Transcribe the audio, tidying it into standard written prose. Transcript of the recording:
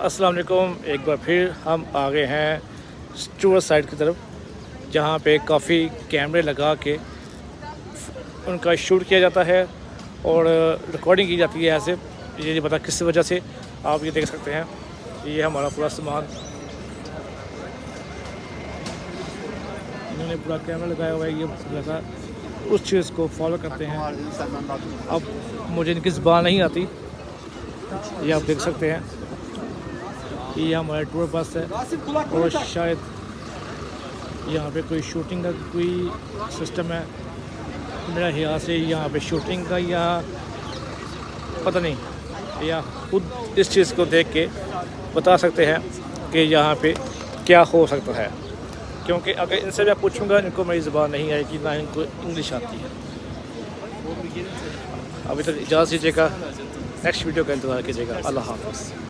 अस्सलाम वालेकुम। एक बार फिर हम आ गए हैं स्टूअर्ट साइड की तरफ, जहाँ पे काफ़ी कैमरे लगा के उनका शूट किया जाता है और रिकॉर्डिंग की जाती है। ऐसे ये नहीं पता किस वजह से, आप ये देख सकते हैं। ये हमारा पूरा सामान, इन्होंने पूरा कैमरा लगाया हुआ है। ये लगा उस चीज़ को फॉलो करते हैं। अब मुझे इनकी ज़बान नहीं आती, ये आप देख सकते हैं। ये हमारा टूर बस है और शायद यहाँ पे कोई शूटिंग का कोई सिस्टम है। मेरा ख्याल से यहाँ पे शूटिंग का या पता नहीं, या खुद इस चीज़ को देख के बता सकते हैं कि यहाँ पे क्या हो सकता है, क्योंकि अगर इनसे मैं पूछूंगा इनको मेरी ज़बान नहीं आएगी, ना इनको इंग्लिश आती है। अभी तक इजाज़त दीजिएगा, नेक्स्ट वीडियो का इंतज़ार कीजिएगा। अल्लाह हाफ़िज़।